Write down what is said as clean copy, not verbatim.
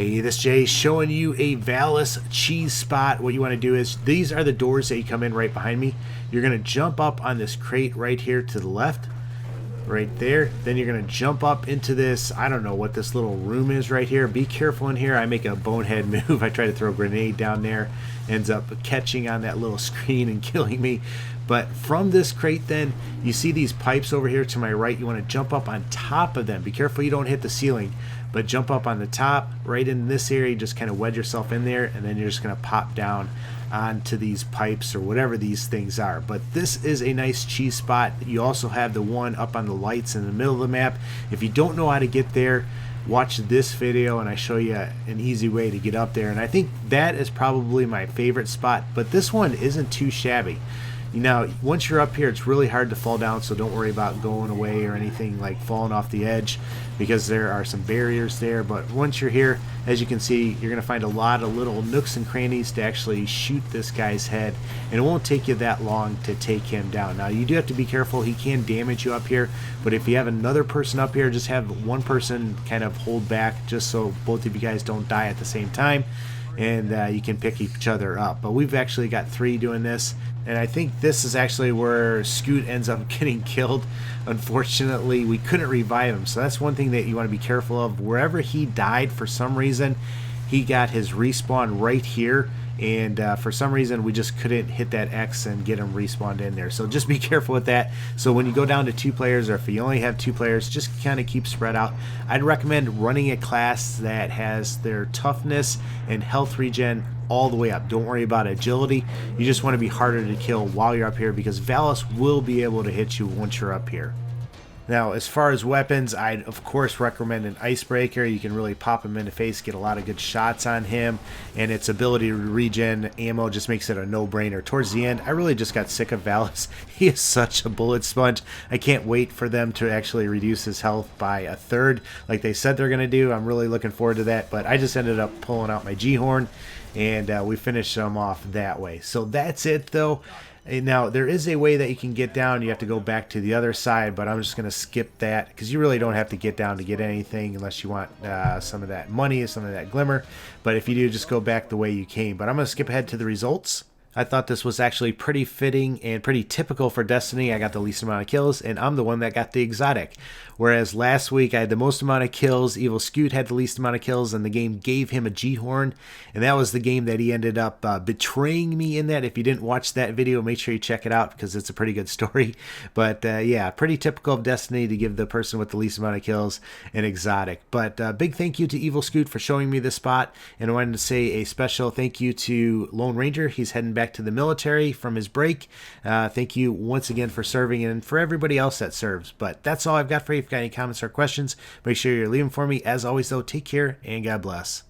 Hey, this is Jay showing you a Valus cheese spot. What you want to do is, these are the doors that you come in right behind me. You're going to jump up on this crate right here to the left, right there. Then you're going to jump up into this, I don't know what this little room is right here. Be careful in here. I make a bonehead move. I try to throw a grenade down there, ends up catching on that little screen and killing me. But from this crate then, you see these pipes over here to my right. You want to jump up on top of them. Be careful you don't hit the ceiling, but jump up on the top right in this area. Just kind of wedge yourself in there, and then you're just going to pop down onto these pipes or whatever these things are. But this is a nice cheese spot. You also have the one up on the lights in the middle of the map. If you don't know how to get there, watch this video and I show you an easy way to get up there. And I think that is probably my favorite spot, but this one isn't too shabby. Now, once you're up here, it's really hard to fall down, so don't worry about going away or anything like falling off the edge, because there are some barriers there. But once you're here, as you can see, you're going to find a lot of little nooks and crannies to actually shoot this guy's head, and it won't take you that long to take him down. Now, you do have to be careful. He can damage you up here, but if you have another person up here, just have one person kind of hold back just so both of you guys don't die at the same time, and you can pick each other up. But we've actually got 3 doing this, and I think this is actually where Scoot ends up getting killed. Unfortunately, we couldn't revive him, so that's one thing that you want to be careful of. Wherever he died, for some reason, he got his respawn right here, and for some reason we just couldn't hit that X and get him respawned in there. So just be careful with that. So when you go down to 2 players, or if you only have 2 players, just kind of keep spread out. I'd recommend running a class that has their toughness and health regen all the way up. Don't worry about agility. You just want to be harder to kill while you're up here, because Valus will be able to hit you once you're up here. Now, as far as weapons, I'd of course recommend an icebreaker. You can really pop him in the face, get a lot of good shots on him, and its ability to regen ammo just makes it a no-brainer. Towards the end, I really just got sick of Valus. He is such a bullet sponge. I can't wait for them to actually reduce his health by 1/3 like they said they're going to do. I'm really looking forward to that, but I just ended up pulling out my G-Horn, and we finished them off that way. So that's it, though. Now, there is a way that you can get down. You have to go back to the other side, but I'm just going to skip that, because you really don't have to get down to get anything unless you want some of that money or some of that glimmer. But if you do, just go back the way you came. But I'm going to skip ahead to the results. I thought this was actually pretty fitting and pretty typical for Destiny. I got the least amount of kills, and I'm the one that got the exotic. Whereas last week I had the most amount of kills, Evil Scoot had the least amount of kills, and the game gave him a G-Horn. And that was the game that he ended up betraying me in that. If you didn't watch that video, make sure you check it out, because it's a pretty good story. But yeah, pretty typical of Destiny to give the person with the least amount of kills an exotic. But big thank you to Evil Scoot for showing me this spot. And I wanted to say a special thank you to Lone Ranger. He's heading back to the military from his break. Thank you once again for serving, and for everybody else that serves. But that's all I've got for you. If you've got any comments or questions, make sure you're leaving for me. As always, though, take care and God bless.